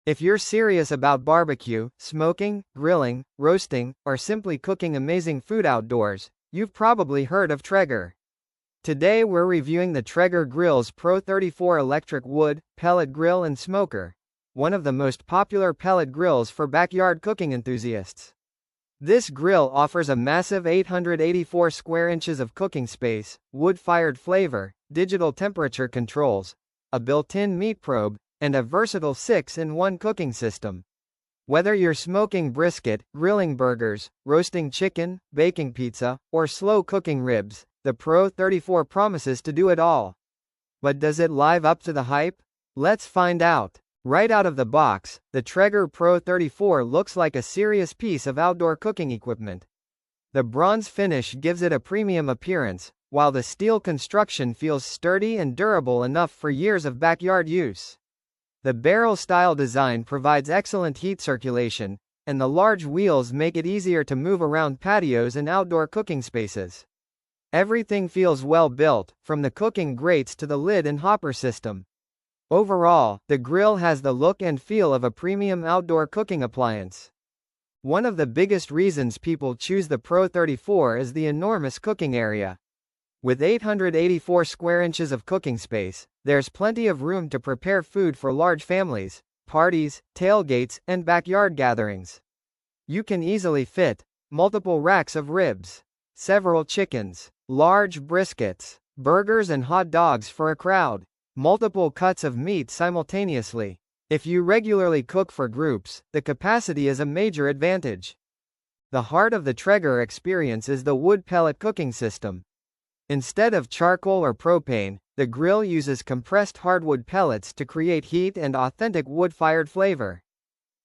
If you're serious about barbecue, smoking, grilling, roasting, or simply cooking amazing food outdoors, you've probably heard of Traeger. Today we're reviewing the Traeger Grill's Pro 34 electric wood, pellet grill and smoker, one of the most popular pellet grills for backyard cooking enthusiasts. This grill offers a massive 884 square inches of cooking space, wood-fired flavor, digital temperature controls, a built-in meat probe, and a versatile 6-in-1 cooking system. Whether you're smoking brisket, grilling burgers, roasting chicken, baking pizza, or slow cooking ribs, the Pro 34 promises to do it all. But does it live up to the hype? Let's find out. Right out of the box, the Traeger Pro 34 looks like a serious piece of outdoor cooking equipment. The bronze finish gives it a premium appearance, while the steel construction feels sturdy and durable enough for years of backyard use. The barrel-style design provides excellent heat circulation, and the large wheels make it easier to move around patios and outdoor cooking spaces. Everything feels well built, from the cooking grates to the lid and hopper system. Overall, the grill has the look and feel of a premium outdoor cooking appliance. One of the biggest reasons people choose the Pro 34 is the enormous cooking area. With 884 square inches of cooking space, there's plenty of room to prepare food for large families, parties, tailgates, and backyard gatherings. You can easily fit multiple racks of ribs, several chickens, large briskets, burgers and hot dogs for a crowd, multiple cuts of meat simultaneously. If you regularly cook for groups, the capacity is a major advantage. The heart of the Traeger experience is the wood pellet cooking system. Instead of charcoal or propane, the grill uses compressed hardwood pellets to create heat and authentic wood-fired flavor.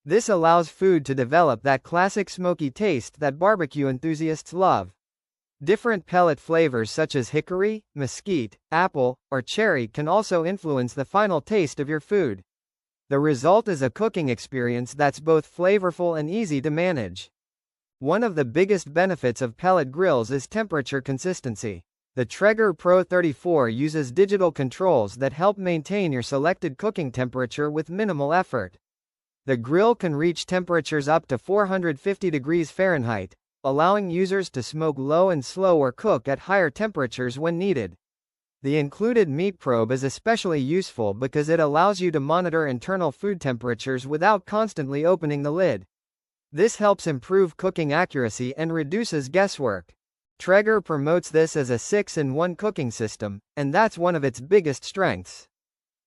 This allows food to develop that classic smoky taste that barbecue enthusiasts love. Different pellet flavors such as hickory, mesquite, apple, or cherry can also influence the final taste of your food. The result is a cooking experience that's both flavorful and easy to manage. One of the biggest benefits of pellet grills is temperature consistency. The Traeger Pro 34 uses digital controls that help maintain your selected cooking temperature with minimal effort. The grill can reach temperatures up to 450 degrees Fahrenheit, allowing users to smoke low and slow or cook at higher temperatures when needed. The included meat probe is especially useful because it allows you to monitor internal food temperatures without constantly opening the lid. This helps improve cooking accuracy and reduces guesswork. Traeger promotes this as a 6-in-1 cooking system, and that's one of its biggest strengths.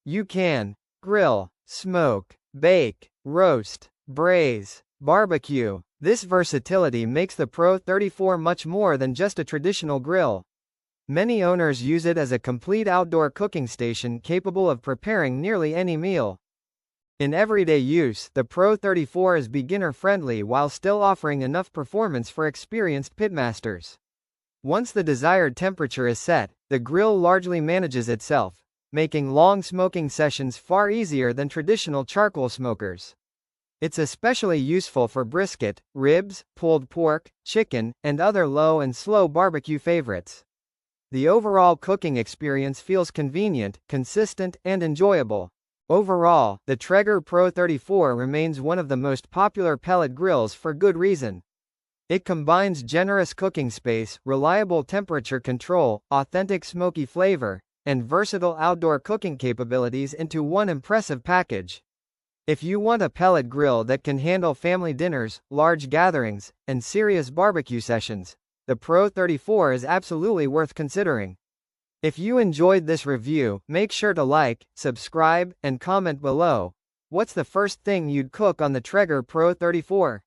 You can grill, smoke, bake, roast, braise, barbecue. This versatility makes the Pro 34 much more than just a traditional grill. Many owners use it as a complete outdoor cooking station capable of preparing nearly any meal. In everyday use, the Pro 34 is beginner-friendly while still offering enough performance for experienced pitmasters. Once the desired temperature is set, the grill largely manages itself, making long smoking sessions far easier than traditional charcoal smokers. It's especially useful for brisket, ribs, pulled pork, chicken, and other low and slow barbecue favorites. The overall cooking experience feels convenient, consistent, and enjoyable. Overall, the Traeger Pro 34 remains one of the most popular pellet grills for good reason. It combines generous cooking space, reliable temperature control, authentic smoky flavor, and versatile outdoor cooking capabilities into one impressive package. If you want a pellet grill that can handle family dinners, large gatherings, and serious barbecue sessions, the Pro 34 is absolutely worth considering. If you enjoyed this review, make sure to like, subscribe, and comment below. What's the first thing you'd cook on the Traeger Pro 34?